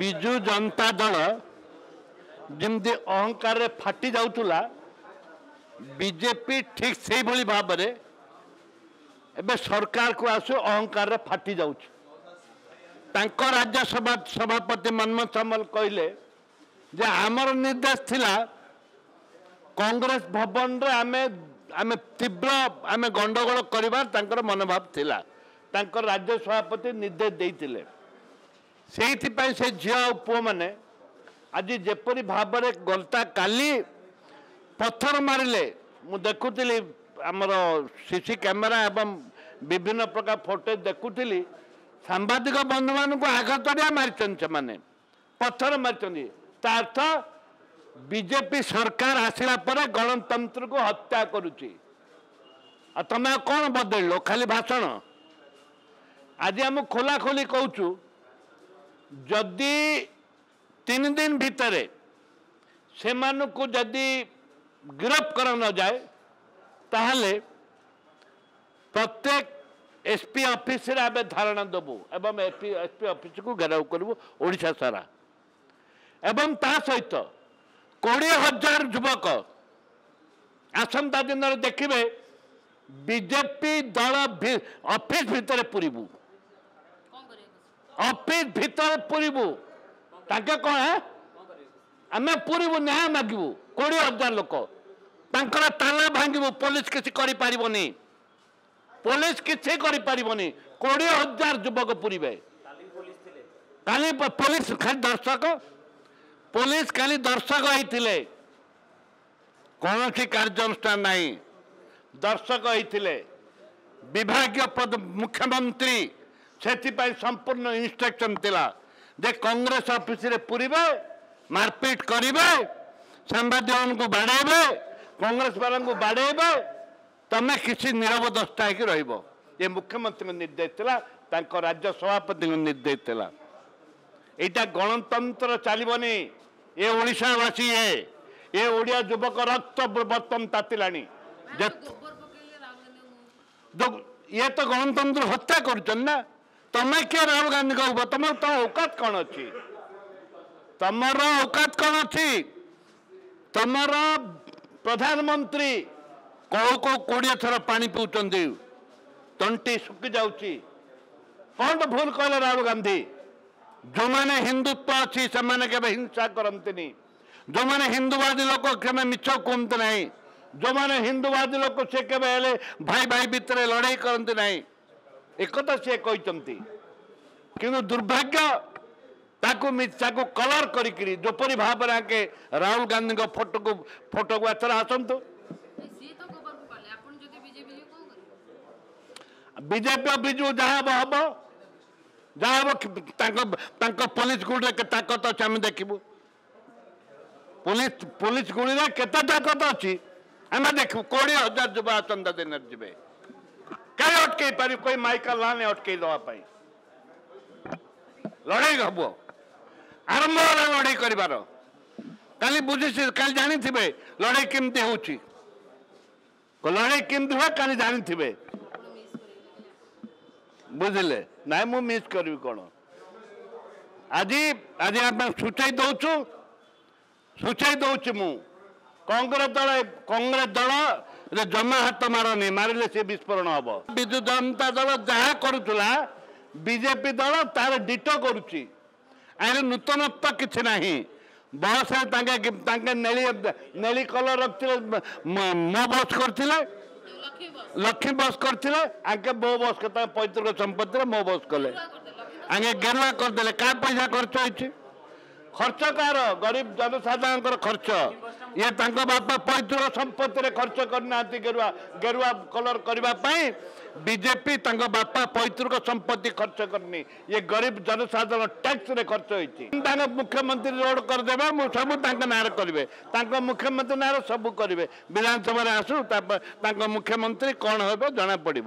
विजु जनता दल जमती अहंकार रे फाटी जाउतुला बीजेपी ठीक से भली भाव में एबे सरकार को आसु अहंकार रे फाटी जाउछ। तांको राज्यसभा सभापति मनमोहन सामल कहले जे आमर निर्देश थिला कांग्रेस भवन रे आमे तीव्र आमे गंडगोल करिवार तांकर मनोभाव थिला। तांकर राज्य सभापति निर्देश देइतिले सेहिथि पय से झिया पुओ माने आज जेपरी भाव में गलता काली पत्थर मारिले मु देखुली आमर सीसी कैमेरा एवं विभिन्न प्रकार फोटो देखुली सांबादिक बंधु मान को आघातरिया मारी पत्थर मारी अर्थ बीजेपी सरकार आसला पर गणतंत्र को हत्या करुच्ची। तमें कौन बदल खाली भाषण आज आम खोला खोली कहूँ जदि 3 दिन भितर से मानू जदि गिरफ्त कर न जाए ताहले प्रत्येक एसपी ऑफिस रे आबे धारणा देबू एवं एसपी ऑफिस को घेराव करूँ ओडिशा सारा एवं ता सहित 20,000 युवक आसंता दिन देखिए बीजेपी दल ऑफिस भितर पूरबू ऑफिस भितर पूरबू ताके कौन है आम पूरबू न्याय मागबू 20,000 लोक तांकर ताला भांगबू पुलिस किसी करि पारिबनी पुलिस किसी करि पारिबनी 20,000 युवक पूरबे काली पुलिस खाली दर्शक पुलिस खाली दर्शक होइतिले कौन सी कार्यानुष्ठान नहीं दर्शक होइतिले विभागीय पद मुख्यमंत्री से संपूर्ण इंस्ट्रक्शन थिला जे कांग्रेस ऑफिस रे पूरबे मारपीट करेंगे सांबादिक को बाड़ेबे कांग्रेस वाला को बाड़ेबे तमें किसी नीरव दस्ता ये मुख्यमंत्री निर्देश थिला तांको राज्य सभापति निर्देश थिला। एटा गणतंत्र चलबनी ये ओडिशावासी है ये ओडिया युवक रक्त बर्तन तातिलानी ये तो गणतंत्र हत्या कर तमें क्या राहुल गांधी कह तुम तो औकात कौन अच्छी तमर औकात कौन अच्छी तमर प्रधानमंत्री कौ कौ 20 थर पानी पीउचंदी तंटी सुखी जाउची कौन तो भूल कहले राहुल गांधी जो मैंने हिंदुत्व अच्छी से मैंने केवल हिंसा करती जो मैंने हिंदुवादी लोक केवल मिछ कहते ना जो मैंने हिंदुवादी लोक से केवल भाई भाई भितर लड़ाई करते ना एक सी कहते कि दुर्भाग्य ताकू कलर करी जोपरी भाव में राहुल गांधी फोटो को एथर आसतु बीजेपी बिजू जहाँ हम जहाँ हम पुलिस गुड़ी के ताकत अच्छे आम देखू पुलिस गुड़ी में केते ताकत अच्छी आम देखू 20,000 युवा आसंता दिन जी कहीं अटकई पार कोई माइकल लाने अटकई दवाई लड़ाई हम आरंभ लड़ाई कर काली बुझी काली जानी थे लड़ाई केमती हो लड़ाई केमती हुए काली जानी थे बुझे ना मु मिस करी कौन आज आज आप सूचाई दौचु मु कांग्रेस दल जमा हाथ मारनी मारे से विस्फोरण हम विजु जनता दल जहाँ करुला बीजेपी दल तार डिटो करुच्ची आने नूतनत्व किसी ना बस नेली कलर रखते मो बस करते लक्ष्मी बस करते आगे मो बस के पैतृक संपत्ति मो बस कले आगे गेरुआ करदे क्या पैसा खर्च होती खर्च कार गरीब जनसाधारण खर्च ये बापा पैतृक संपत्ति खर्च करना गेरुआ गेरुआ कलर करने बीजेपी बापा पैतृक संपत्ति खर्च करनी ये गरीब जनसाधारण टैक्स रे खर्च होती मुख्यमंत्री रोड करदे सब ना करेंगे मुख्यमंत्री ना सब करेंगे विधानसभा आसू मुख्यमंत्री कौन हो जना पड़।